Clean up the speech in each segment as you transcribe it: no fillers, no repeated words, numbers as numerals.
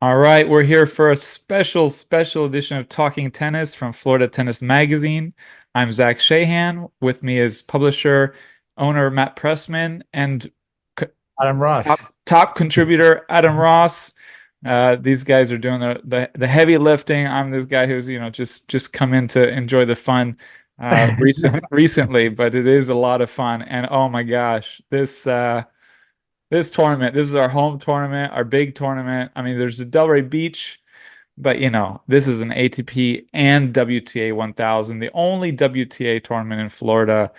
All right, we're here for a special edition of Talking Tennis from Florida Tennis Magazine. I'm Zach Shahan. With me is publisher, owner Matt Pressman, and co- Adam Ross. top contributor Adam Ross. These guys are doing the heavy lifting. I'm this guy who's just come in to enjoy the fun recently, but it is a lot of fun. And oh my gosh, this tournament, this is our home tournament, our big tournament. I mean, there's the Delray Beach, but this is an ATP and WTA 1000, the only WTA tournament in Florida.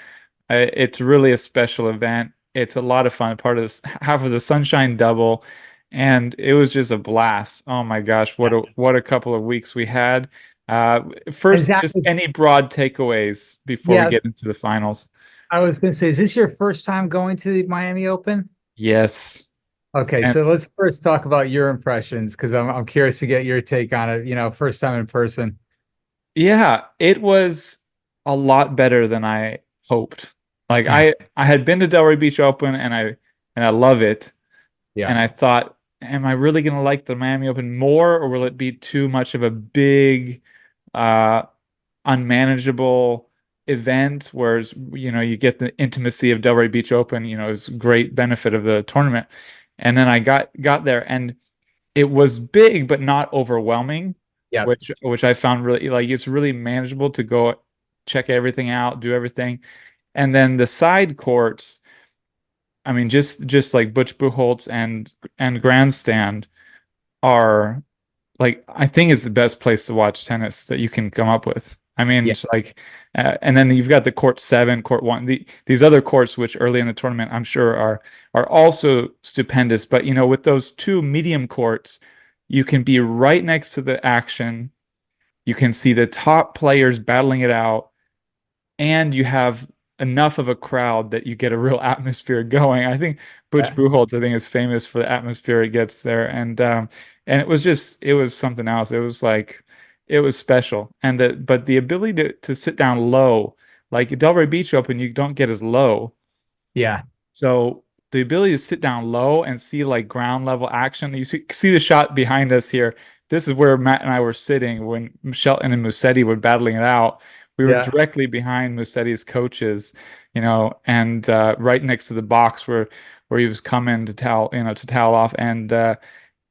It's really a special event. It's a lot of fun, part of this half of the Sunshine Double, and it was just a blast. Oh my gosh, Yeah. what a couple of weeks we had. And First, Zach, just any broad takeaways before we yes, get into the finals. I was going to say, is this your first time going to the Miami Open? Yes. Okay, And so let's first talk about your impressions because I'm curious to get your take on it. First time in person. yeah, it was a lot better than I hoped. Like I had been to Delray Beach Open and I love it. Yeah, And I thought, am I really gonna like the Miami Open more, or will it be too much of a big uh unmanageable event, whereas you get the intimacy of Delray Beach Open, is great benefit of the tournament. And then I got there and it was big but not overwhelming, yeah, which I found really, like, it's really manageable to go check everything out, do everything. And then the side courts, I mean, just like Butch Buchholz and Grandstand are, like, I think is the best place to watch tennis that you can come up with. I mean, yeah, it's like, and then you've got the court seven, court one, these other courts, which early in the tournament I'm sure are also stupendous. But with those two medium courts, you can be right next to the action. You can see the top players battling it out, and you have enough of a crowd that you get a real atmosphere going. I think Butch yeah. Buchholz, I think, is famous for the atmosphere it gets there, and it was something else. It was like it was special, and the ability to sit down low, like at Delray Beach Open, you don't get as low. Yeah. So the ability to sit down low and see like ground level action. You see the shot behind us here. This is where Matt and I were sitting when Shelton and Musetti were battling it out. We were Yeah. directly behind Musetti's coaches, and right next to the box where he was coming to towel off, and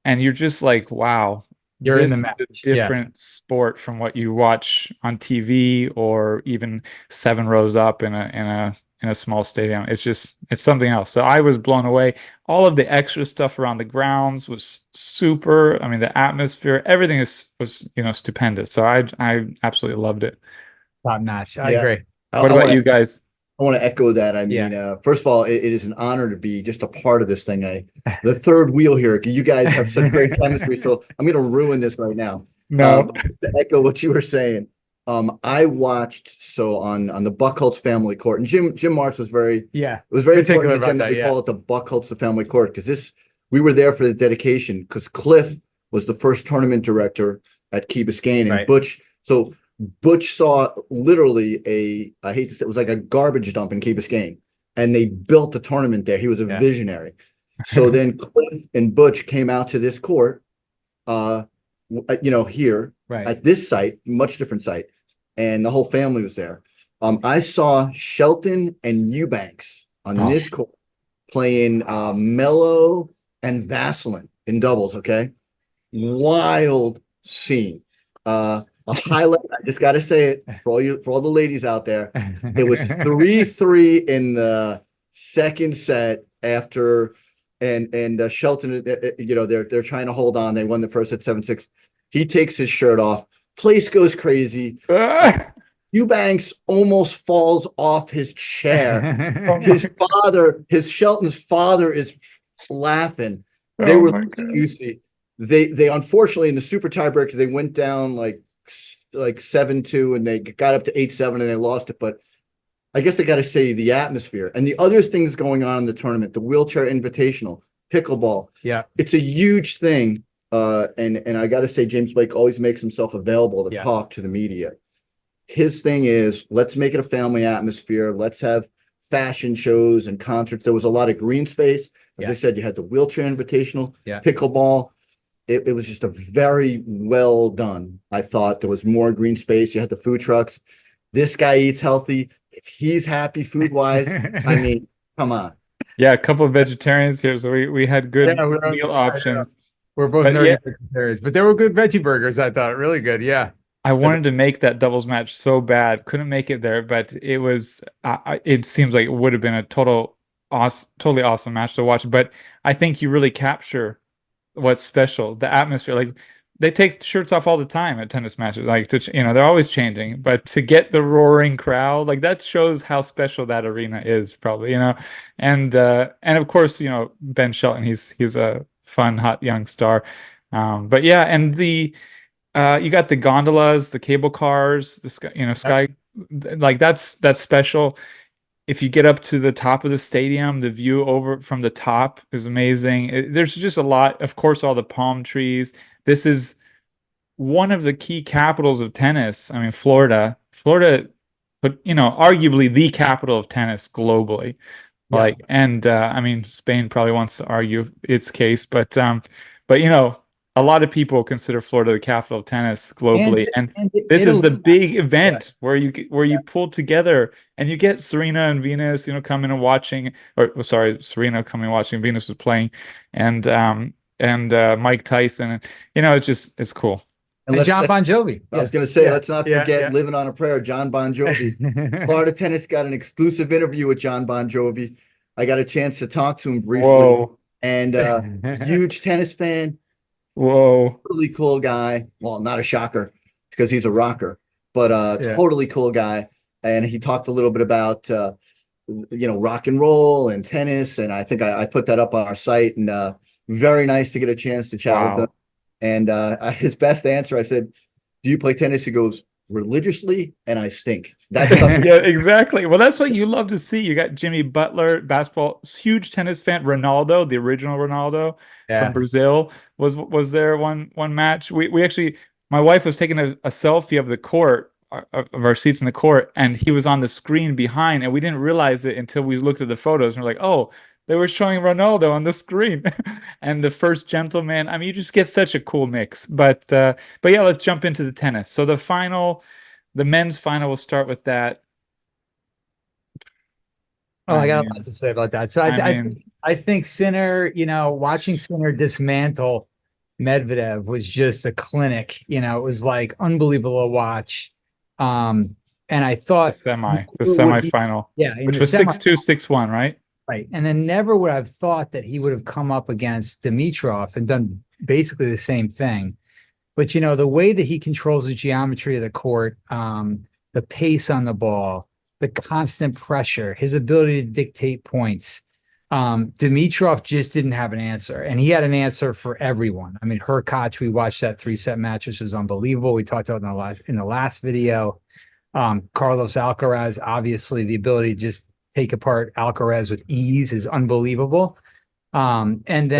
you're just like, wow, You're in the this is match. a Yeah. different sport from what you watch on TV or even seven rows up in a small stadium. It's something else. So I was blown away. All of the extra stuff around the grounds was super. I mean, the atmosphere, everything was stupendous. So I absolutely loved it. Top notch. I Yeah, agree. I, What I about want to you guys? I want to echo that. I Yeah. mean, first of all, it is an honor to be just a part of this thing. The third wheel here. You guys have such great chemistry, so I'm going to ruin this right now. No. To echo what you were saying, I watched on the Buckholz family court, and Jim Marks was Yeah. it was very Particular important to about Jim that that. we Yeah. call it the Buckholz family court because we were there for the dedication because Cliff was the first tournament director at Key Biscayne, and Right. Butch saw literally I hate to say, it was like a garbage dump in Key Biscayne, and they built a tournament there. He was a Yeah. visionary. So then Cliff and Butch came out to this court, here Right. at this site, much different site, and the whole family was there. I saw Shelton and Eubanks on Oh. this court playing Mello and Vaseline in doubles. Okay, wild scene. A highlight. I just got to say it for all the ladies out there. It was 3-3 in the second set after, and Shelton, they're trying to hold on. They won the first set 7-6. He takes his shirt off. Place goes crazy. Eubanks almost falls off his chair. Shelton's father is laughing. They Oh were my God. juicy. They unfortunately in the super tiebreaker they went down like 7-2 and they got up to 8-7 and they lost it. But I guess I got to say the atmosphere and the other things going on in the tournament, the wheelchair invitational, pickleball. Yeah. It's a huge thing. And I got to say James Blake always makes himself available to Yeah. talk to the media. His thing is let's make it a family atmosphere. Let's have fashion shows and concerts. There was a lot of green space. As Yeah. I said, you had the wheelchair invitational, Yeah. pickleball. it was just a very well done. I thought there was more green space. You had the food trucks. This guy eats healthy. If he's happy food wise, I mean, come on. Yeah, a couple of vegetarians here, so we had good meal options. We're both But nerdy yeah, vegetarians, but they were good veggie burgers, I thought. Really good. Yeah. I wanted to make that doubles match so bad, couldn't make it there, but it was. It seems like it would have been a totally awesome match to watch. But I think you really capture what's special, the atmosphere. Like they take shirts off all the time at tennis matches. Like they're always changing, but to get the roaring crowd, like that shows how special that arena is, probably. And of course, Ben Shelton, he's a fun, hot young star. But yeah, and you got the gondolas, the cable cars, the sky, like that's special. If you get up to the top of the stadium, the view over from the top is amazing. There's just a lot, of course, all the palm trees. This is one of the key capitals of tennis. I mean, Florida, but arguably the capital of tennis globally. Yeah. I mean, Spain probably wants to argue its case, but a lot of people consider Florida the capital of tennis globally, and this is the big event where you pull together and you get Serena and Venus, coming and watching, or sorry, Serena coming and watching. Venus was playing, and Mike Tyson, and it's cool. And John Bon Jovi. I was going to say, let's not forget Living on a Prayer, John Bon Jovi. Florida Tennis got an exclusive interview with John Bon Jovi. I got a chance to talk to him briefly. Whoa. And huge tennis fan. Whoa. Really cool guy. Well, not a shocker because he's a rocker, but totally cool guy. And he talked a little bit about, rock and roll and tennis. And I think I put that up on our site, and very nice to get a chance to chat with him. And his best answer, I said, do you play tennis? He goes, religiously, and I stink. That's yeah, exactly. Well, that's what you love to see. You got Jimmy Butler, basketball, huge tennis fan. Ronaldo, the original Ronaldo from Brazil, was there one match. We actually, my wife was taking a selfie of the court, of our seats in the court, and he was on the screen behind, and we didn't realize it until we looked at the photos, and we're like, oh, they were showing Ronaldo on the screen. And the first gentleman. I mean, you just get such a cool mix. But yeah, let's jump into the tennis. So the men's final, we'll start with that. Oh, I got a lot to say about that. So I think Sinner, watching Sinner dismantle Medvedev was just a clinic. It was like unbelievable to watch. And I thought the semifinal, which was 6-2, 6-1, right? Right. And then never would have thought that he would have come up against Dimitrov and done basically the same thing. But, the way that he controls the geometry of the court, the pace on the ball, the constant pressure, his ability to dictate points, Dimitrov just didn't have an answer. And he had an answer for everyone. I mean, Hurkacz, we watched that 3-set match, which was unbelievable. We talked about in the last video. Carlos Alcaraz, obviously, the ability to just take apart Alcaraz with ease is unbelievable. And then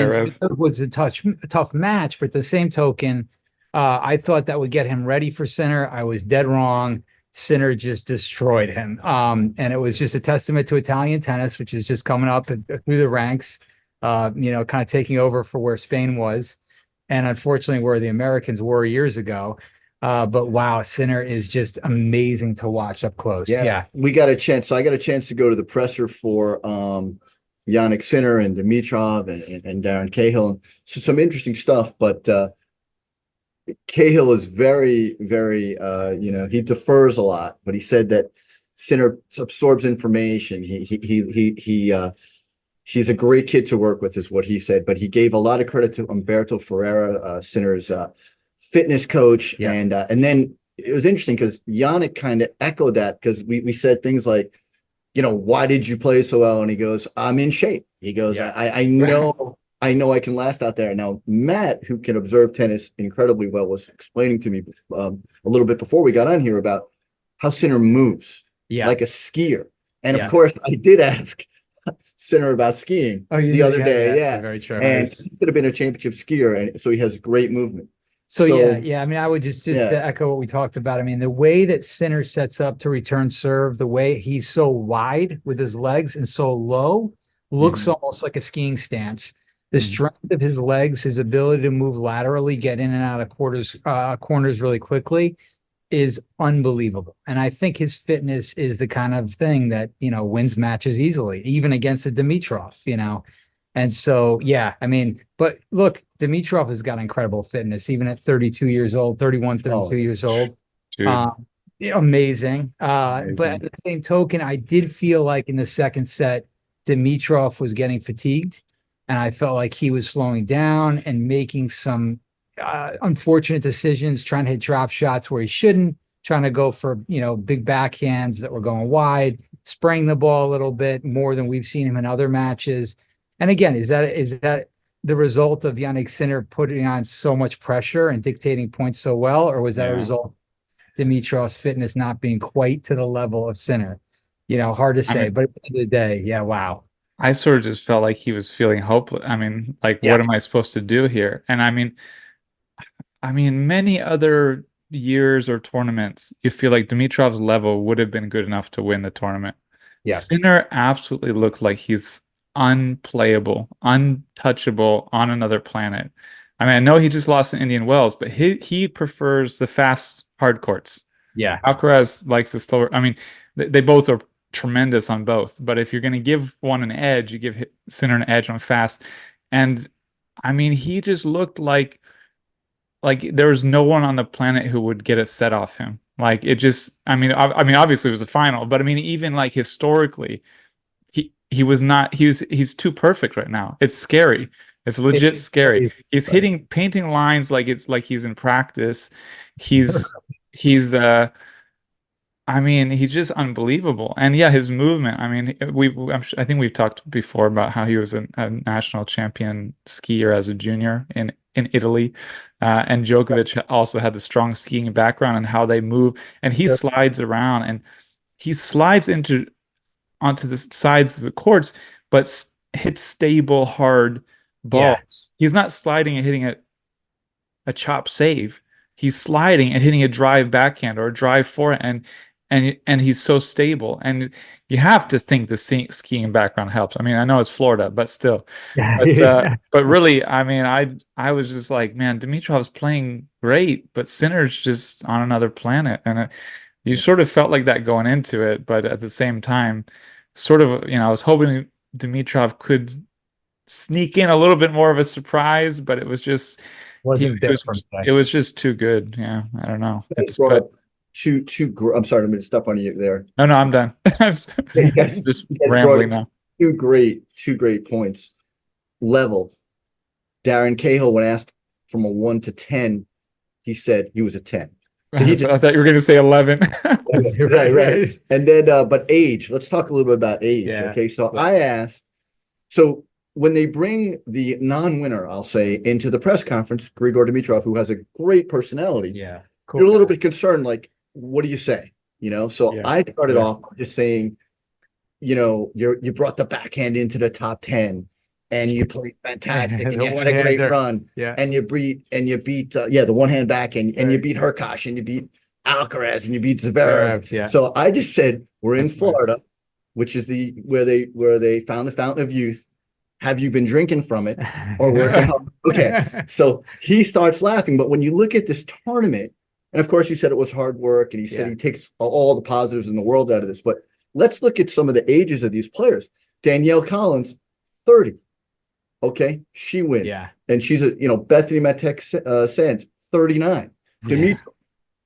it was a tough match, but at the same token, I thought that would get him ready for Sinner. I was dead wrong. Sinner just destroyed him. And it was just a testament to Italian tennis, which is just coming up through the ranks, kind of taking over for where Spain was. And unfortunately, where the Americans were years ago. But wow, Sinner is just amazing to watch up close. Yeah. We got a chance. So I got a chance to go to the presser for Jannik Sinner and Dimitrov and Darren Cahill. So some interesting stuff, but Cahill is very, very he defers a lot, but he said that Sinner absorbs information. He's a great kid to work with, is what he said, but he gave a lot of credit to Umberto Ferreira, Sinner's fitness coach. And then it was interesting because Jannik kind of echoed that, because we said things like, why did you play so well? And he goes, I'm in shape. He goes, I know I can last out there. Now, Matt, who can observe tennis incredibly well, was explaining to me a little bit before we got on here about how Sinner moves like a skier. And of course, I did ask Sinner about skiing the other day. Very true. And he could have been a championship skier. And so he has great movement. So I mean, I would just to echo what we talked about. I mean, the way that Sinner sets up to return serve, the way he's so wide with his legs and so low, looks almost like a skiing stance. The strength of his legs, his ability to move laterally, get in and out of corners really quickly is unbelievable. And I think his fitness is the kind of thing that, wins matches easily, even against a Dimitrov. And so, yeah, I mean, but look, Dimitrov has got incredible fitness, even at 32 years old, 31, 32 years old. Amazing. But at the same token, I did feel like in the second set, Dimitrov was getting fatigued, and I felt like he was slowing down and making some unfortunate decisions, trying to hit drop shots where he shouldn't, trying to go for, big backhands that were going wide, spraying the ball a little bit more than we've seen him in other matches. And again, is that the result of Jannik Sinner putting on so much pressure and dictating points so well, or was that a result of Dimitrov's fitness not being quite to the level of Sinner? Hard to say, but at the end of the day, yeah, wow. I sort of just felt like he was feeling hopeless. I mean, like, what am I supposed to do here? And I mean, many other years or tournaments, you feel like Dimitrov's level would have been good enough to win the tournament. Yeah. Sinner absolutely looked like he's unplayable, untouchable on another planet. I mean, I know he just lost in Indian Wells, but he prefers the fast hard courts. Yeah. Alcaraz likes the slower. I mean, they both are tremendous on both, but if you're going to give one an edge, you give Sinner an edge on fast. And I mean, he just looked like there was no one on the planet who would get a set off him. Like, it just, I mean, obviously it was a final, but I mean, even like historically, he was not, he's too perfect right now. It's scary. It's legit scary. He's painting lines like it's like he's in practice. He's I mean, he's just unbelievable. And yeah, his movement. I mean, I think we've talked before about how he was a national champion skier as a junior in Italy. And Djokovic also had the strong skiing background and how they move. And he slides around and he slides onto the sides of the courts, but hits stable, hard balls. He's not sliding and hitting a chop save. He's sliding and hitting a drive backhand or a drive forehand, and he's so stable. And you have to think the skiing background helps. I mean, I know it's Florida, but still. But really, I mean, I was just like, man, Dimitrov's playing great, but Sinner's just on another planet. And you sort of felt like that going into it, but at the same time, sort of, I was hoping Dimitrov could sneak in a little bit more of a surprise, but it was just it was just too good. Yeah, I don't know. I'm sorry, I'm going to step on you there. No, I'm done. I'm just rambling now. Two great points. Level. Darren Cahill, when asked from a 1 to 10, he said he was a 10. So I thought you were going to say 11. right. And then, but age. Let's talk a little bit about age. Yeah. Okay, so I asked. So when they bring the non-winner, I'll say, into the press conference, Grigor Dimitrov, who has a great personality, you're a little bit concerned. Like, what do you say? So I started off just saying, you brought the backhand into the top 10. And you played fantastic, and you had a great run, and you beat the one hand back, and you beat Hurkacz, and you beat Alcaraz, and you beat Zverev. So I just said, we're in Florida, which is where they found the fountain of youth. Have you been drinking from it or working out? Okay, so he starts laughing. But when you look at this tournament, and of course he said it was hard work, and he said he takes all the positives in the world out of this. But let's look at some of the ages of these players. Danielle Collins, 30. Okay, she wins. Yeah. And she's Bethanie Mattek-Sands, 39. Dimitrov,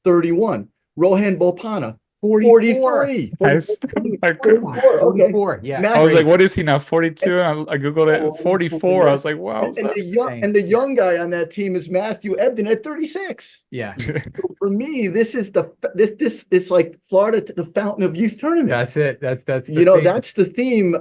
31. Rohan Bopanna, 43. 44. Yeah. I was like, what is he now? 42? And I Googled it. 44. I was like, wow. And the young guy on that team is Matthew Ebden at 36. Yeah. So for me, this is it's like Florida, the fountain of youth tournament. That's it. That's that's the theme.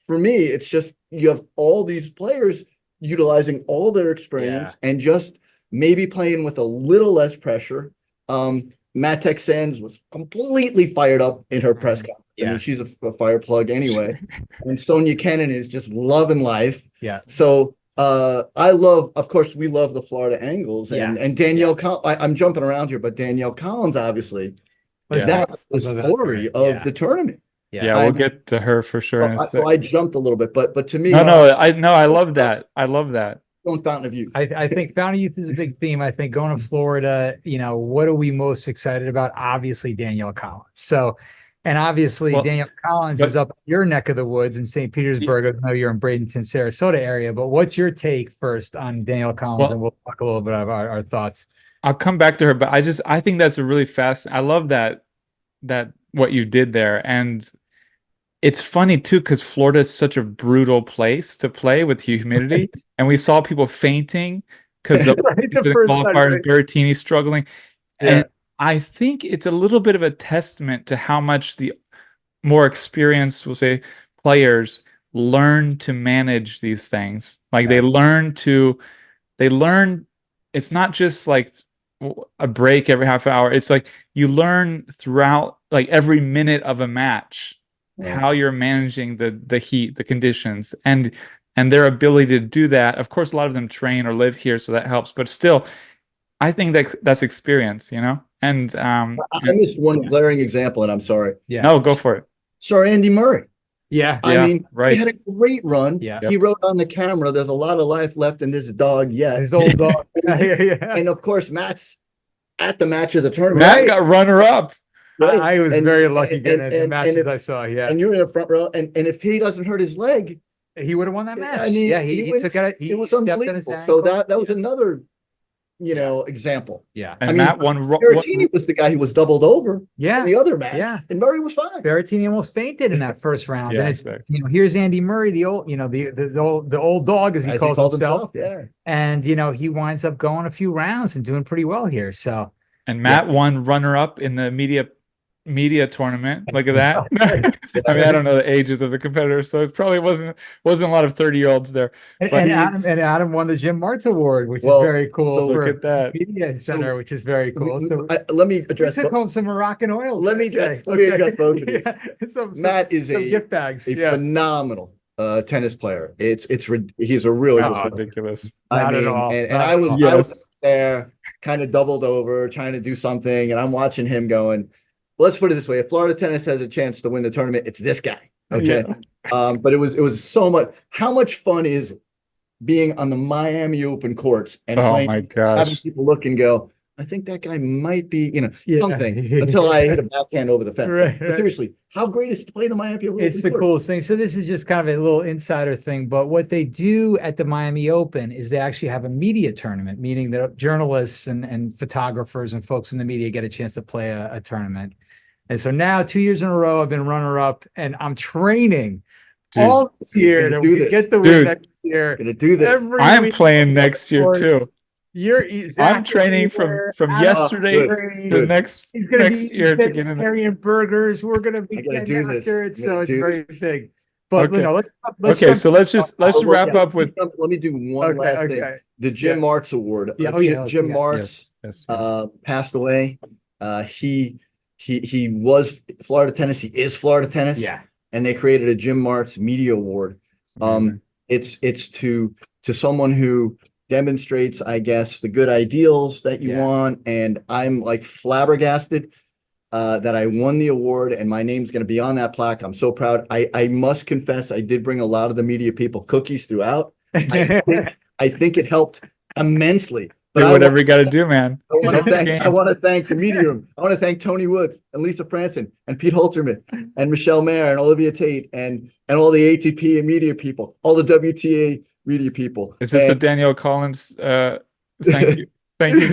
For me, it's just you have all these players utilizing all their experience and just maybe playing with a little less pressure. Mattek-Sands was completely fired up in her press conference. I mean, she's a fire plug anyway. And Sofia Kenin is just loving life. Yeah. So of course, we love the Florida angles. And Danielle, I'm jumping around here, but Danielle Collins, obviously, that's the story of the tournament. Yeah, we'll get to her for sure in a So sec. I jumped a little bit, but to me, I love that. I love that. going Fountain of Youth. I think Fountain of Youth is a big theme. I think going to Florida, what are we most excited about? Obviously, Danielle Collins. So, and obviously, Danielle Collins is up your neck of the woods in St. Petersburg. I know you're in Bradenton, Sarasota area, but what's your take first on Danielle Collins? And we'll talk a little bit about our thoughts. I'll come back to her, but I think that's a really I love that what you did there. And it's funny too, because Florida is such a brutal place to play with humidity. And we saw people fainting because the qualifiers, Berrettini struggling. And I think it's a little bit of a testament to how much the more experienced, we'll say, players learn to manage these things. Like they learn, it's not just like a break every half hour. It's like you learn throughout like every minute of a match how you're managing the heat, the conditions, and their ability to do that. Of course, a lot of them train or live here, so that helps. But still, I think that's experience, And I missed one glaring example, and I'm sorry. Yeah. No, go for it. Sorry, Andy Murray. Yeah. I mean, right. He had a great run. Yeah. He wrote on the camera, "There's a lot of life left in this dog yet." His old dog. And of course, Matt's at the match of the tournament. Matt got runner-up. Right. I was very lucky getting the matches I saw. Yeah. And you're in the front row, and if he doesn't hurt his leg, he would have won that match. I mean, he took it. It was unbelievable. So that was another, example. Yeah. And Matt won. Berrettini was the guy who was doubled over. Yeah. In the other match. Yeah. And Murray was fine. Berrettini almost fainted in that first round. Yeah, and it's here's Andy Murray, the old, the old dog as he calls himself. Yeah. And he winds up going a few rounds and doing pretty well here. So. And Matt won runner-up in the media tournament. Look at that. I mean, I don't know the ages of the competitors, so it probably wasn't a lot of 30-year-olds there. And Adam won the Jim Martz Award, which is very cool. So look at that. Media Center, which is very cool. So let me address. Took home some Moroccan oil. Let me address both of these. Matt is some gift bags. A phenomenal tennis player. He's a really good ridiculous. Not at all. And I was there, kind of doubled over, trying to do something, and I'm watching him going. Let's put it this way: if Florida tennis has a chance to win the tournament, it's this guy. Okay. Yeah. But it was so much. How much fun is it being on the Miami Open courts and playing, my gosh, having people look and go, I think that guy might be, something until I hit a backhand over the fence. Right. Seriously, how great is it to play in the Miami Open? It's the coolest thing. So this is just kind of a little insider thing, but what they do at the Miami Open is they actually have a media tournament, meaning that journalists and photographers and folks in the media get a chance to play a tournament. And so now 2 years in a row, I've been runner-up, and I'm training all this year to get the win next year. Gonna do this. I'm playing next year too. You're I'm training from yesterday to next year to get in there. Burgers. We're gonna be getting after it, so it's very big. But let's let's wrap up with. Let me do one last thing. The Jim Martz Award. Jim Martz passed away. He was Florida Tennis. He is Florida Tennis. Yeah. And they created a Jim Martz Media Award. It's to someone who demonstrates, I guess, the good ideals that you want. And I'm like flabbergasted that I won the award, and my name's going to be on that plaque. I'm so proud. I must confess, I did bring a lot of the media people cookies throughout. I think it helped immensely. Do whatever you got to do, man. I want to thank the media room. I want to thank Tony Woods and Lisa Franson and Pete Holterman and Michelle Mayer and Olivia Tate and all the ATP and media people, all the WTA media people. Is this a Danielle Collins? Thank you. Thank you.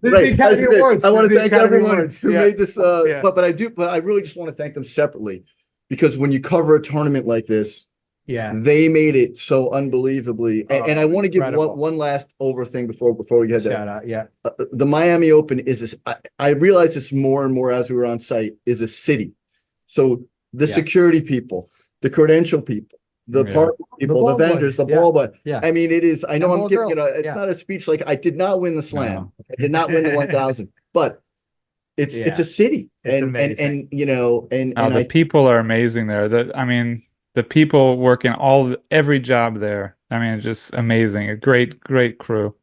I want to thank everyone who made this. But I really just want to thank them separately, because when you cover a tournament like this, they made it so unbelievably. And I want to give one last thing before we get there. Shout out, the Miami Open is this. I realize this more and more as we were on site, is a city. So the security people, the credential people, the park people, the vendors, the ball boy. I mean, it is. I know I'm giving it. It's not a speech like I did not win the slam. No. I did not win the 1000, but it's a city, and the people are amazing there. The people working every job there. I mean, just amazing. A great crew.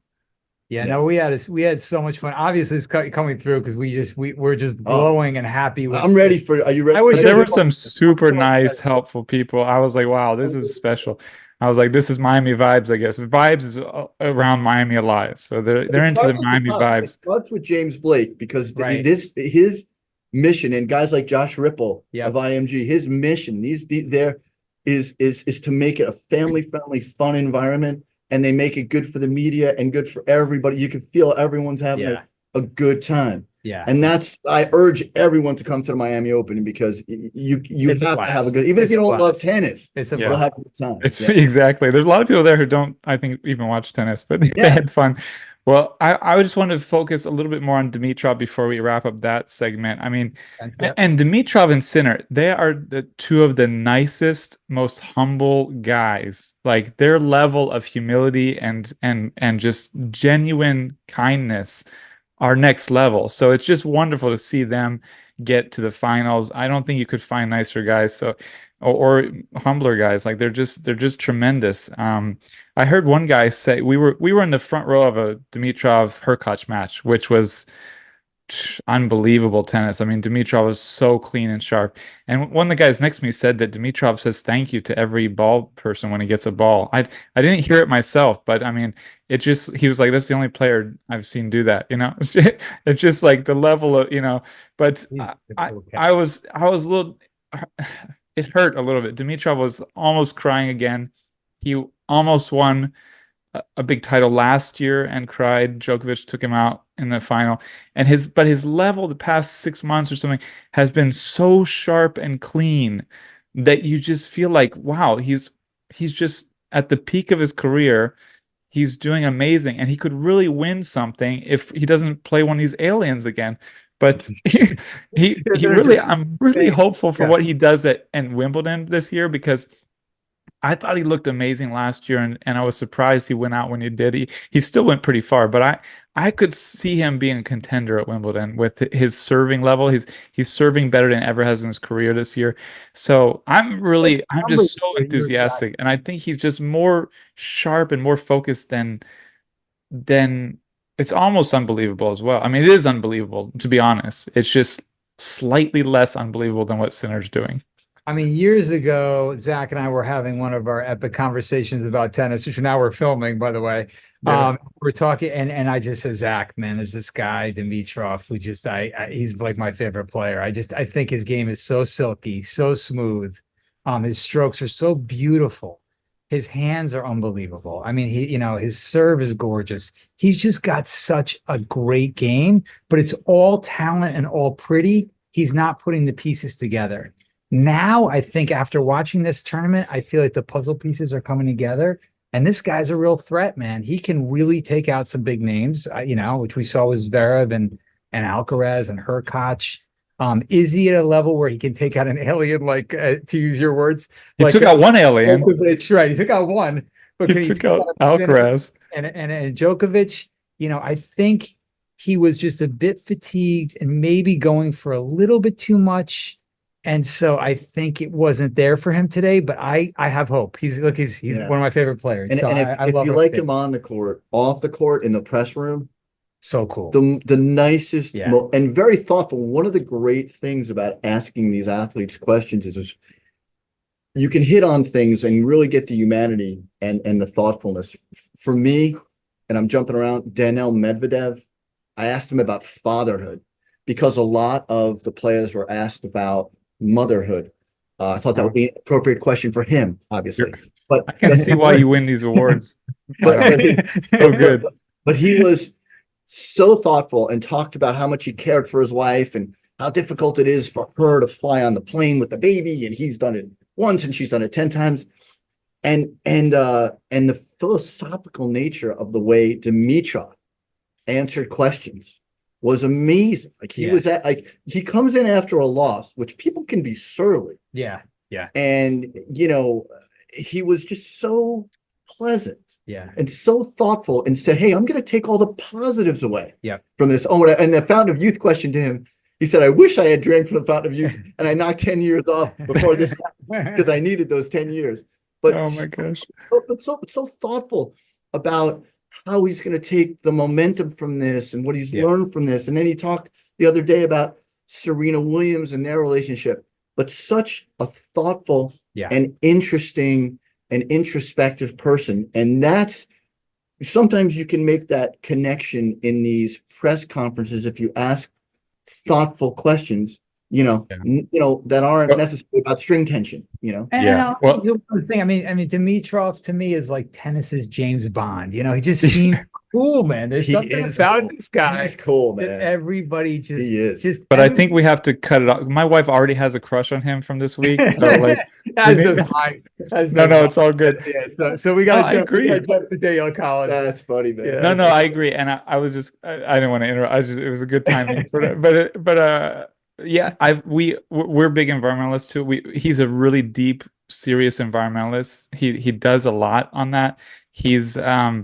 Yeah, no, we had so much fun. Obviously, it's coming through because we're just glowing and happy with. I'm ready for. Are you ready? I wish There were some super nice, helpful people. I was like, wow, this is special. I was like, this is Miami vibes, I guess. Vibes is around Miami a lot. So they're into the Miami vibes. It starts with James Blake because Right. his mission, and guys like Josh Ripple Yep. of IMG, his mission, there is to make it a family-friendly, fun environment, and they make it good for the media and good for everybody. You can feel everyone's having a good time. Yeah. And I urge everyone to come to the Miami Open because you have to have a good, even if you don't love tennis, you'll have a good time. Exactly. There's a lot of people there who don't, I think, even watch tennis, but they had fun. Well, I just wanted to focus a little bit more on Dimitrov before we wrap up that segment. I mean, and Dimitrov and Sinner, they are the two of the nicest, most humble guys. Like their level of humility and just genuine kindness are next level. So it's just wonderful to see them get to the finals. I don't think you could find nicer guys. So or humbler guys. Like they're just tremendous. I heard one guy say we were in the front row of a Dimitrov Hurkacz match, which was unbelievable tennis. I mean, Dimitrov was so clean and sharp. And one of the guys next to me said that Dimitrov says thank you to every ball person when he gets a ball. I didn't hear it myself, but I mean, he was like, that's the only player I've seen do that, you know? It's just like the level of, you know, but I was a little, it hurt a little bit. Dimitrov was almost crying again. He almost won a big title last year and cried. Djokovic took him out in the final, and his level the past 6 months or something has been so sharp and clean that you just feel like, wow, he's just at the peak of his career. He's doing amazing, and he could really win something if he doesn't play one of these aliens again. But he really, I'm really hopeful for what he does at Wimbledon this year, because I thought he looked amazing last year, and I was surprised he went out when he did. He still went pretty far, but I could see him being a contender at Wimbledon with his serving level. He's serving better than ever has in his career this year. So I'm just so enthusiastic, and I think he's just more sharp and more focused than it's almost unbelievable as well. I mean, it is unbelievable, to be honest. It's just slightly less unbelievable than what Sinner's doing. I mean, years ago, Zach and I were having one of our epic conversations about tennis, which now we're filming, by the way. We're talking, and I just said, Zach, man, there's this guy, Dimitrov, who just, he's like my favorite player. I think his game is so silky, so smooth. His strokes are so beautiful. His hands are unbelievable. I mean, his serve is gorgeous. He's just got such a great game, but it's all talent and all pretty. He's not putting the pieces together. Now, I think after watching this tournament, I feel like the puzzle pieces are coming together, and this guy's a real threat, man. He can really take out some big names, which we saw with Zverev and Alcaraz and Hurkacz. Is he at a level where he can take out an alien, like to use your words? He took out one alien. Djokovic, right? He took out one. But he took out Alcaraz and Djokovic. I think he was just a bit fatigued and maybe going for a little bit too much. And so I think it wasn't there for him today, but I have hope. He's one of my favorite players. And, so if you like him on the court, off the court, in the press room, so cool. The nicest and very thoughtful. One of the great things about asking these athletes questions is you can hit on things and really get the humanity and the thoughtfulness. For me, and I'm jumping around, Daniel Medvedev, I asked him about fatherhood because a lot of the players were asked about motherhood. I thought that would be an appropriate question for him, obviously. But I can see why you win these awards. So good. But he was so thoughtful and talked about how much he cared for his wife and how difficult it is for her to fly on the plane with the baby, and he's done it once and she's done it 10 times. And the philosophical nature of the way Dimitrov answered questions was amazing. Like he comes in after a loss, which people can be surly. Yeah. And he was just so pleasant. Yeah. And so thoughtful and said, hey, I'm going to take all the positives away from this. Oh, and the Fountain of Youth questioned to him. He said, I wish I had drank from the Fountain of Youth and I knocked 10 years off before this because I needed those 10 years. But oh my gosh. But so thoughtful about how he's going to take the momentum from this and what he's learned from this. And then he talked the other day about Serena Williams and their relationship, but such a thoughtful and interesting and introspective person. And that's sometimes you can make that connection in these press conferences if you ask thoughtful questions, that aren't necessarily about string tension, And the thing, I mean, Dimitrov to me is like tennis's James Bond. He just seems cool, man. There's something about this guy. He's cool, man. Everybody just. But I think we have to cut it off. My wife already has a crush on him from this week, so like, no, it's all good. Yeah, so we got. I agree. Jump to Danielle Collins. That's funny, man. Yeah, no, I agree, and I was just, I didn't want to interrupt. It was a good timing for it, but yeah, we're big environmentalists too. He's a really deep, serious environmentalist. He does a lot on that. He's I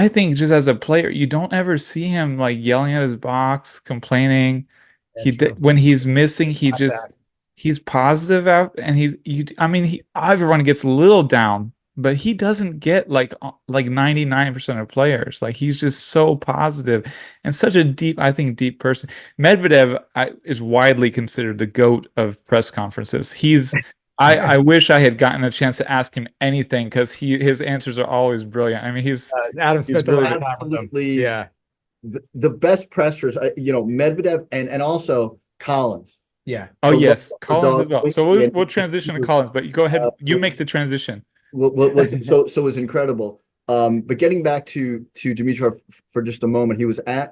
think just as a player, you don't ever see him like yelling at his box, complaining. When he's missing, he's positive out, and everyone gets a little down, but he doesn't get like 99% of players. Like, he's just so positive and such a deep person. Medvedev is widely considered the GOAT of press conferences. I wish I had gotten a chance to ask him anything, because his answers are always brilliant. I mean, he's really absolutely the best pressers. Medvedev and also Collins. Yeah. Oh, yes, Collins as well. So we'll transition to Collins, but you go ahead. You make the transition. Was it was incredible. But getting back to Dimitrov for just a moment,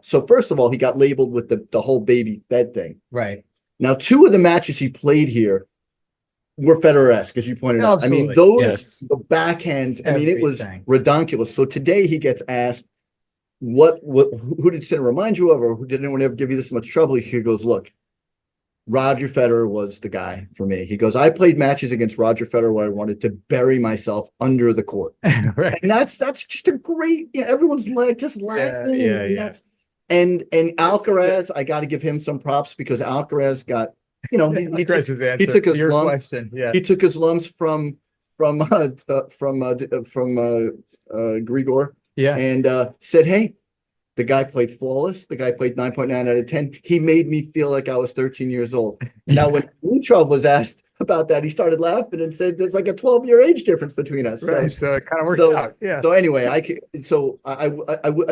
so first of all, he got labeled with the whole baby fed thing. Right. Now, 2 of the matches he played here were Federer-esque, as you pointed out. Absolutely. I mean, the backhands, it was redonkulous. So today he gets asked, who did Sinner remind you of, or did anyone ever give you this much trouble? He goes, look, Roger Federer was the guy for me. He goes, I played matches against Roger Federer where I wanted to bury myself under the court. Right. And that's just a great, everyone's just laughing. And Alcaraz, I got to give him some props, because Alcaraz got, he took his lumps. He took his lumps from Grigor. Yeah. And said, hey, the guy played flawless. The guy played 9.9 out of 10. He made me feel like I was 13 years old. Now, when Dimitrov was asked about that, he started laughing and said, there's like a 12-year age difference between us. Right. So it kind of worked out. Yeah. So anyway, I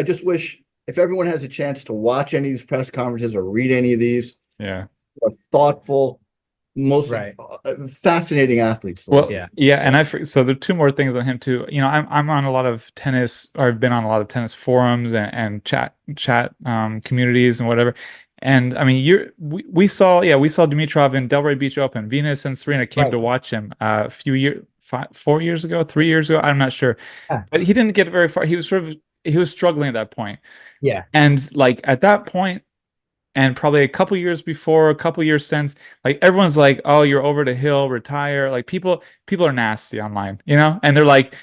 just wish, if everyone has a chance to watch any of these press conferences or read any of these, thoughtful, most fascinating athletes. Well, and so there are 2 more things on him too. I'm on a lot of tennis, or I've been on a lot of tennis forums and chat communities and whatever. And I mean, we saw Dimitrov in Delray Beach Open. Venus and Serena came to watch him a few years, 4 years ago, 3 years ago. I'm not sure, but he didn't get very far. He was struggling at that point. Yeah, and like at that point, and probably a couple years before, a couple years since, like, everyone's like, "Oh, you're over the hill, retire." Like, people are nasty online, and they're like,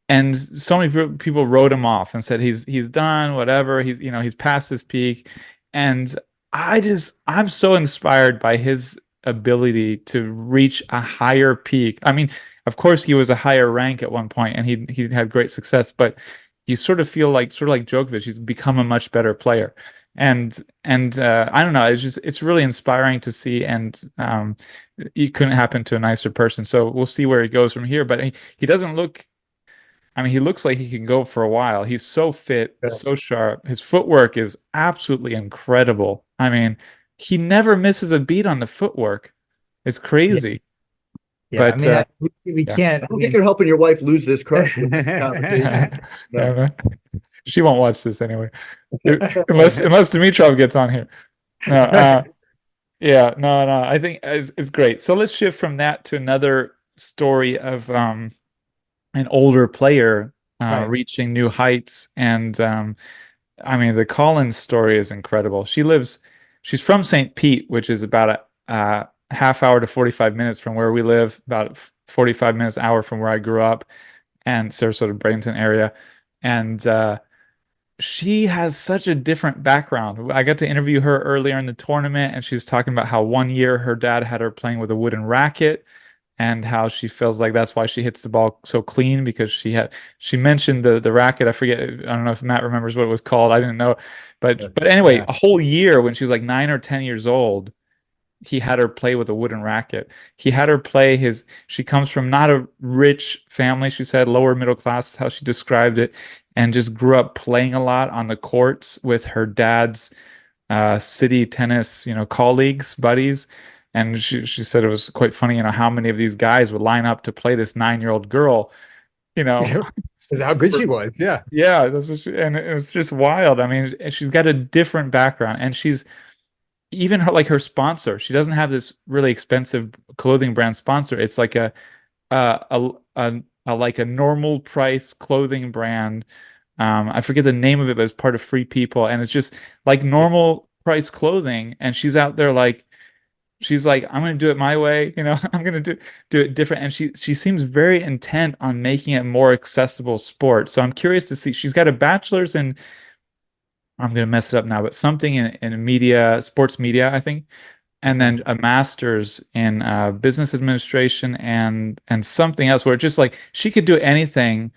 and so many people wrote him off and said he's done, whatever. He's past his peak, and I'm so inspired by his ability to reach a higher peak. I mean, of course, he was a higher rank at one point, and he had great success, but you sort of feel like Djokovic, he's become a much better player. And I don't know, it's really inspiring to see, and it couldn't happen to a nicer person. So we'll see where he goes from here. But he doesn't look, I mean, he looks like he can go for a while. He's so fit, so sharp. His footwork is absolutely incredible. I mean, he never misses a beat on the footwork. It's crazy. Yeah, but we can't. I don't think you're helping your wife lose this crush with this conversation. No. She won't watch this anyway, unless Dimitrov gets on here. No, I think it's great. So let's shift from that to another story of an older player reaching new heights. And I mean, the Collins story is incredible. She's from St. Pete, which is about a half hour to 45 minutes from where we live, about 45 minutes, hour from where I grew up, and Sarasota, Bradenton area. And she has such a different background. I got to interview her earlier in the tournament, and she was talking about how one year her dad had her playing with a wooden racket, and how she feels like that's why she hits the ball so clean, because she mentioned the racket. I forget. I don't know if Matt remembers what it was called. I didn't know, but anyway, Yeah. a whole year when she was like 9 or 10 years old, he had her play with a wooden racket. He had her play his. She comes from not a rich family. She said lower middle class, how she described it, and just grew up playing a lot on the courts with her dad's city tennis, colleagues, buddies. And she said it was quite funny, how many of these guys would line up to play this 9-year-old girl, you know. Is how good she was. Yeah. Yeah, that's what and it was just wild. I mean, she's got a different background, and she's even her sponsor. She doesn't have this really expensive clothing brand sponsor. It's like a normal price clothing brand. I forget the name of it, but it's part of Free People, and it's just like normal price clothing. And she's out there she's like, I'm gonna do it my way, I'm gonna do it different. And she seems very intent on making it more accessible sport. So I'm curious to see. She's got a bachelor's in, I'm gonna mess it up now, but something in media, sports media, I think, and then a master's in business administration and something else, where it's just like she could do anything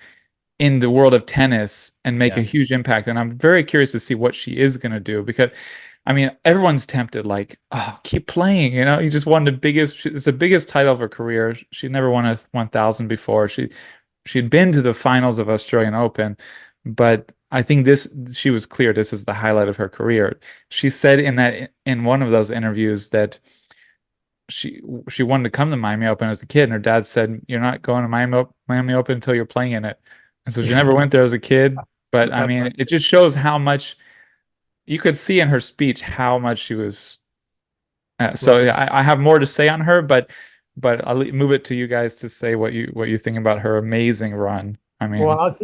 in the world of tennis and make a huge impact. And I'm very curious to see what she is going to do, because I mean, everyone's tempted, like, oh, keep playing, you just won it's the biggest title of her career. She never won a 1000 before. She'd been to the finals of Australian Open, but I think she was clear this is the highlight of her career. She said in one of those interviews that she wanted to come to Miami Open as a kid, and her dad said, "You're not going to Miami Open until you're playing in it." And so she never went there as a kid. But I mean, it just shows how much you could see in her speech how much she was. So I have more to say on her, but I'll move it to you guys to say what you think about her amazing run. I mean, well,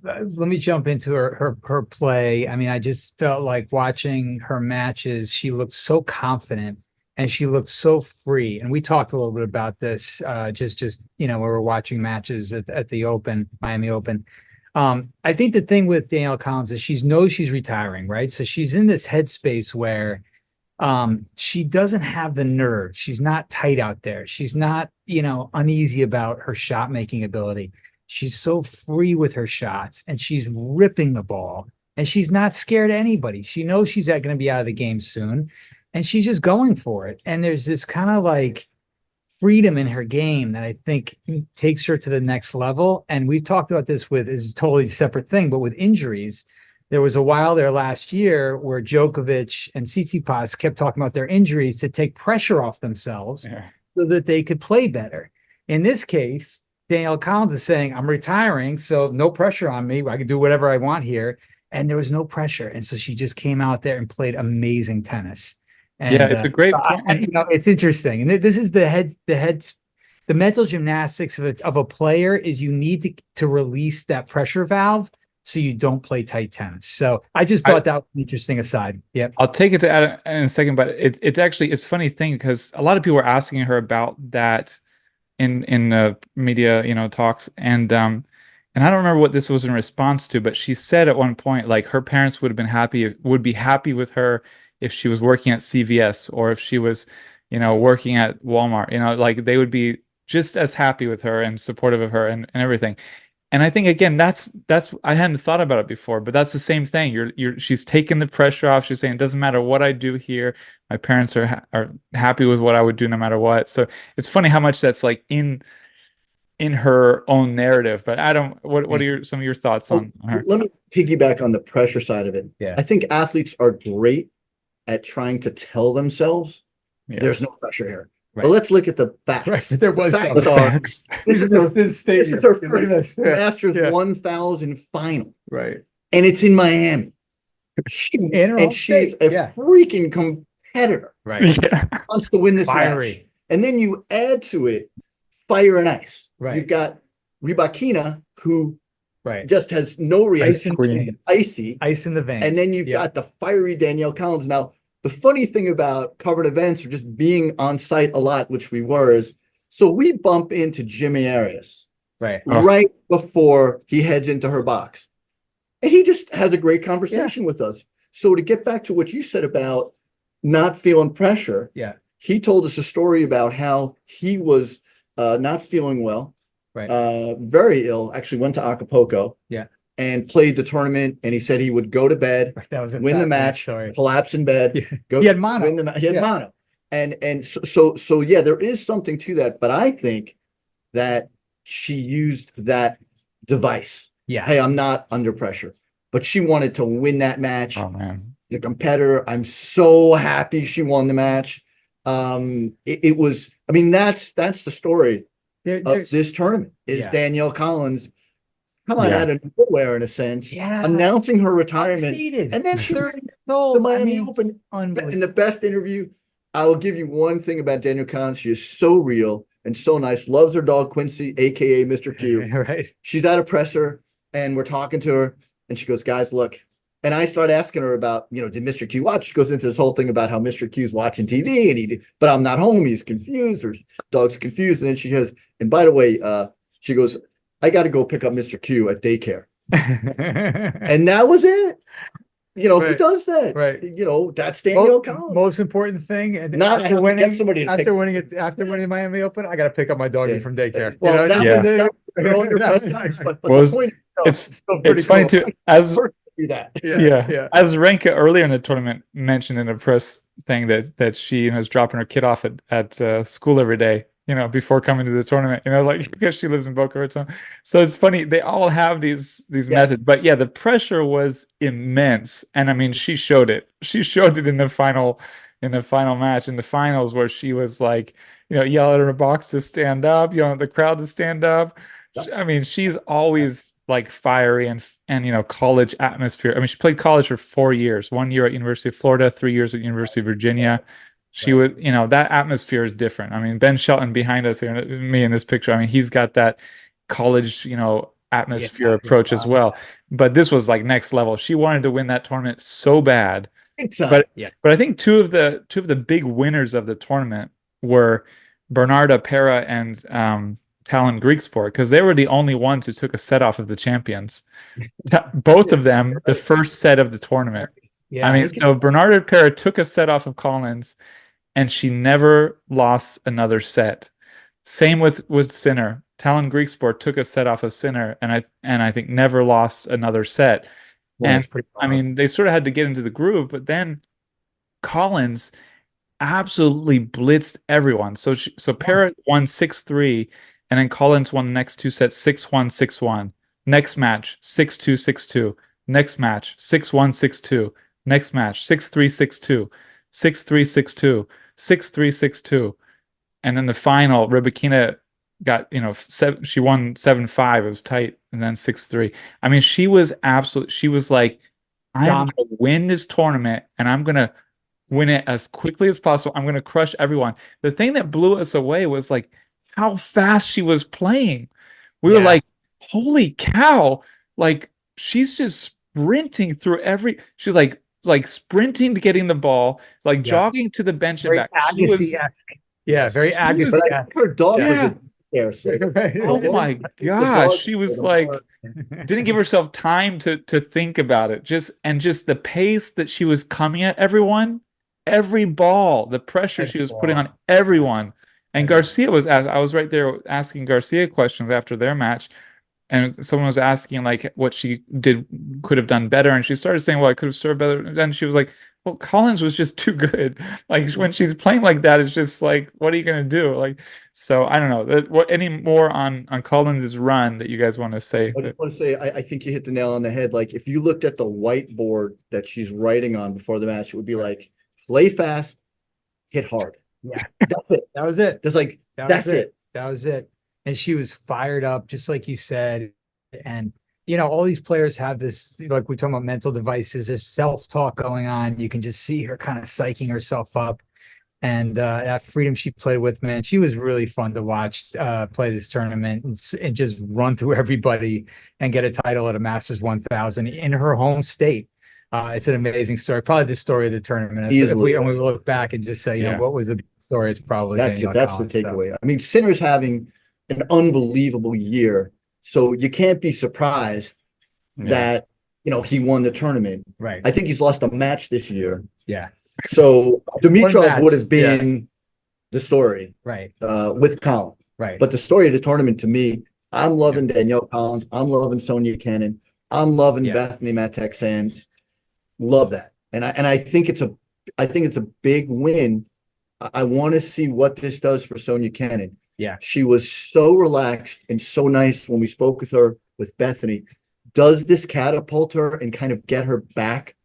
let me jump into her play. I mean, I just felt like watching her matches. She looked so confident and she looked so free. And we talked a little bit about this just we were watching matches at the Open, Miami Open. I think the thing with Danielle Collins is she knows she's retiring, right? So she's in this headspace where she doesn't have the nerve. She's not tight out there. She's not, uneasy about her shot making ability. She's so free with her shots, and she's ripping the ball, and she's not scared of anybody. She knows she's going to be out of the game soon, and she's just going for it. And there's this kind of like freedom in her game that I think takes her to the next level. And we've talked about this is a totally separate thing, but with injuries, there was a while there last year where Djokovic and Tsitsipas kept talking about their injuries to take pressure off themselves so that they could play better. In this case, Danielle Collins is saying, I'm retiring, so no pressure on me. I can do whatever I want here. And there was no pressure. And so she just came out there and played amazing tennis. And, it's a great point. It's interesting. And this is the mental gymnastics of a player is you need to release that pressure valve so you don't play tight tennis. So I just thought that was an interesting aside. Yep. I'll take it to Adam in a second, but it's actually a funny thing because a lot of people are asking her about that in media, talks, and I don't remember what this was in response to, but she said at one point, like, her parents would be happy with her if she was working at CVS or if she was, working at Walmart, like they would be just as happy with her and supportive of her and everything. And I think, again, that's I hadn't thought about it before, but that's the same thing. She's taking the pressure off. She's saying, it doesn't matter what I do here. My parents are happy with what I would do no matter what. So it's funny how much that's like in her own narrative. But Adam, what are some of your thoughts on her? Let me piggyback on the pressure side of it. Yeah. I think athletes are great at trying to tell themselves there's no pressure here. Right. But let's look at the facts. Right. There was facts. This is her first Masters 1000 final. Right. And it's in Miami. She's a freaking competitor. Right. Yeah. Wants to win this match. And then you add to it fire and ice. Right. You've got Rybakina, who just has no reaction. Ice in the veins. And then you've got the fiery Danielle Collins. Now, the funny thing about covered events or just being on site a lot, which we were, is so we bump into Jimmy Arias right before he heads into her box. And he just has a great conversation with us. So to get back to what you said about not feeling pressure, he told us a story about how he was not feeling well, Right. very ill, actually went to Acapulco. Yeah. And played the tournament, and he said he would go to bed, That was a win the fascinating match, story. collapse in bed, Yeah. go He had mono. win the match. He had Yeah. mono. And so yeah, there is something to that, but I think that she used that device. Yeah. Hey, I'm not under pressure, but she wanted to win that match. Oh man. The competitor, I'm so happy she won the match. It was, I mean, that's the story of this tournament is Danielle Collins coming out of nowhere in a sense, announcing her retirement, and then she was the Miami Open. In the best interview, I will give you one thing about Danielle Collins: she is so real and so nice. Loves her dog Quincy, aka Mr. Q. Right. She's at a presser, and we're talking to her, and she goes, "Guys, look." And I start asking her about, did Mr. Q watch? She goes into this whole thing about how Mr. Q's watching TV and but I'm not home. He's confused, or dog's confused. And then she goes, and by the way, she goes, I got to go pick up Mr. Q at daycare. And that was it. Who does that? Right. That's Danielle Collins. Most important thing. And not after winning, after winning the Miami Open, I got to pick up my doggie from daycare. Well, it's funny too. As as Renka earlier in the tournament mentioned in a press thing that she is dropping her kid off at school every day, before coming to the tournament, like because she lives in Boca Raton. So it's funny, they all have these methods, but the pressure was immense. And I mean, she showed it in the final match, in the finals, where she was like, yelling at her box to stand up, the crowd to stand up. I mean, she's always like fiery and college atmosphere. I mean, she played college for 4 years, 1 year at University of Florida, 3 years at University of Virginia. She would, that atmosphere is different. I mean, Ben Shelton behind us here, me in this picture, I mean, he's got that college, atmosphere approach as well. But this was like next level. She wanted to win that tournament so bad. But I think two of the big winners of the tournament were Bernarda Pera and Talon Grigsport, because they were the only ones who took a set off of the champions. Both of them, the first set of the tournament. I mean, so Bernarda Pera took a set off of Collins, and she never lost another set. Same with Sinner. Talon Grigsport took a set off of Sinner, and I think never lost another set. And I mean, they sort of had to get into the groove, but then Collins absolutely blitzed everyone. So Pera won 6-3, and then Collins won the next two sets 6-1, 6-1. Next match 6-2, 6-2. Next match 6-1, 6-2. Next match 6-3, 6-2. 6-3, 6-2. 6-3, 6-2. And then the final, Rybakina got, she won 7-5. It was tight, and then 6-3. I mean, she was like, I'm going to win this tournament, and I'm going to win it as quickly as possible. I'm going to crush everyone. The thing that blew us away was like how fast she was playing. We were like, holy cow. Like, she's just sprinting through she's like sprinting to getting the ball, like jogging to the bench and back. Very Agassi. Her dog was oh my gosh. She was like, didn't give herself time to think about it. Just the pace that she was coming at everyone, every ball, the pressure she was putting on everyone. And Garcia I was right there asking Garcia questions after their match. And someone was asking like what she could have done better. And she started saying, well, I could have served better. And then she was like, well, Collins was just too good. Like when she's playing like that, it's just like, what are you going to do? Like, so I don't know. What any more on Collins' run that you guys want to say? I just want to say, I think you hit the nail on the head. Like if you looked at the whiteboard that she's writing on before the match, it would be like, play fast, hit hard. Yeah. That's it. That was it. Just like, that's it. That was it. And she was fired up, just like you said. And, all these players have this, like we talk about mental devices, there's self-talk going on. You can just see her kind of psyching herself up. And that freedom she played with, man, she was really fun to watch play this tournament and just run through everybody and get a title at a Masters 1000 in her home state. It's an amazing story. Probably the story of the tournament. Easily. If we look back and just say, what was the story? It's probably that's the takeaway. So. I mean, Sinner's having an unbelievable year, so you can't be surprised that he won the tournament. Right. I think he's lost a match this year. Yeah. So Dimitrov would have been the story. Right. With Collins. Right. But the story of the tournament to me, I'm loving Danielle Collins. I'm loving Sofia Kenin. I'm loving Bethanie Mattek-Sands. Love that. And I think it's a big win. I want to see what this does for Sofia Kenin. Yeah. She was so relaxed and so nice when we spoke with her with Bethanie. Does this catapult her and kind of get her back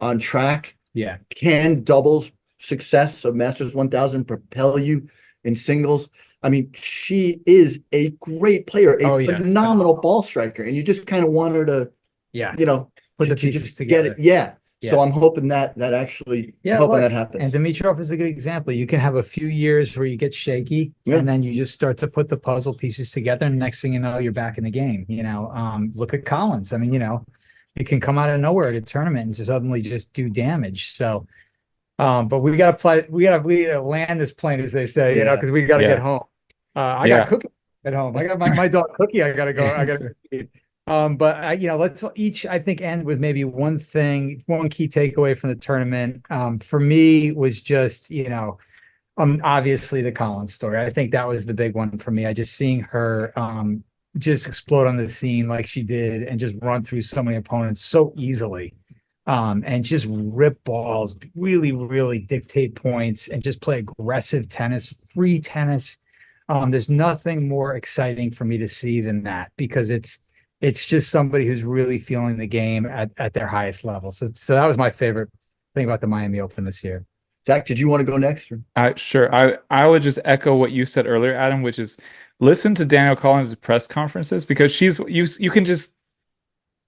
on track? Yeah. Can doubles success of Masters 1000 propel you in singles? I mean, she is a great player, a phenomenal ball striker, and you just kind of want her to, put the pieces together. Get it. Yeah. So I'm hoping that actually, hoping that happens. And Dimitrov is a good example. You can have a few years where you get shaky, and then you just start to put the puzzle pieces together, and next thing you know, you're back in the game. Look at Collins. I mean, you can come out of nowhere at a tournament and just suddenly just do damage. So, but we gotta land this plane, as they say, because we gotta get home. I got Cookie at home. I got my dog Cookie. I gotta go feed. But let's each, I think, end with maybe one key takeaway from the tournament. For me was just, obviously the Collins story. I think that was the big one for me. I just seeing her just explode on the scene like she did and just run through so many opponents so easily. And just rip balls, really, really dictate points and just play aggressive tennis, free tennis. There's nothing more exciting for me to see than that, because it's just somebody who's really feeling the game at their highest level. So that was my favorite thing about the Miami Open this year. Zach, did you want to go next? Sure. I would just echo what you said earlier, Adam, which is listen to Danielle Collins' press conferences, because you can just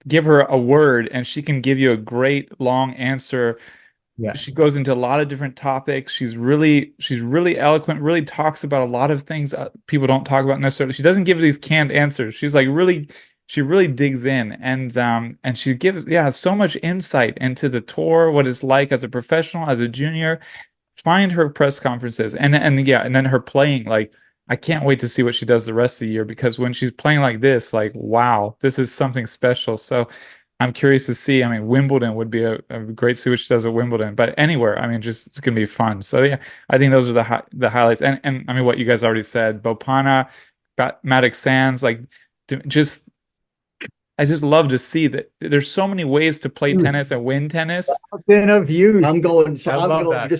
give her a word and she can give you a great long answer. Yeah. She goes into a lot of different topics. She's really eloquent, really talks about a lot of things people don't talk about necessarily. She doesn't give these canned answers. She's like she really digs in, and she gives so much insight into the tour, what it's like as a professional, as a junior. Find her press conferences and then her playing. Like, I can't wait to see what she does the rest of the year, because when she's playing like this, like, wow, this is something special. So I'm curious to see. I mean, Wimbledon would be a great to see what she does at Wimbledon, but anywhere, I mean, just it's gonna be fun. So yeah, I think those are the highlights. And I mean, what you guys already said, Bopanna, Mattek-Sands, like, I just love to see that there's so many ways to play tennis and win tennis. Fountain of youth. I'm going Fountain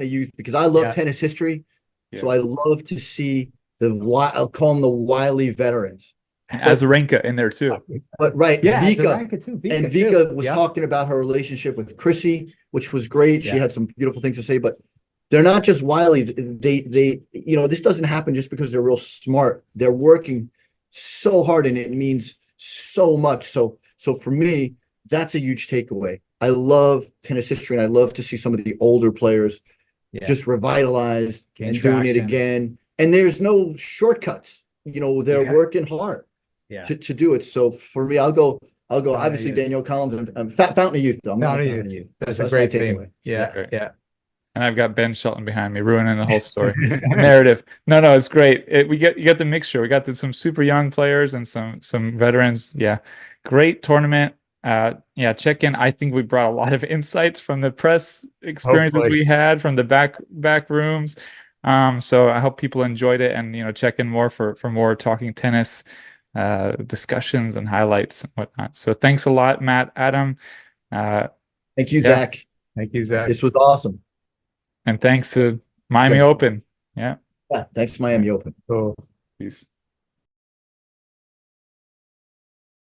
of Youth, because I love tennis history. Yeah. So I love to see I'll call them the wily veterans. Azarenka in there too. But Vika was talking about her relationship with Chrissy, which was great. She had some beautiful things to say, but they're not just wily. They this doesn't happen just because they're real smart. They're working so hard, and it means so much. So for me, that's a huge takeaway. I love tennis history, and I love to see some of the older players just revitalized and doing it again. And there's no shortcuts. They're working hard to do it. So for me, I'll go obviously Danielle Collins and Fountain of Youth. Though. Fountain of Youth. That's a great takeaway. Yeah. And I've got Ben Shelton behind me, ruining the whole story. Narrative. No, it's great. You get the mixture. We got some super young players and some veterans. Yeah, great tournament. Check in. I think we brought a lot of insights from the press experiences we had from the back rooms. So I hope people enjoyed it, and check in more for more talking tennis discussions and highlights and whatnot. So thanks a lot, Matt, Adam. Thank you, Zach. Thank you, Zach. This was awesome. And thanks to Miami Open. Yeah. Thanks to Miami Open. Cool. Peace.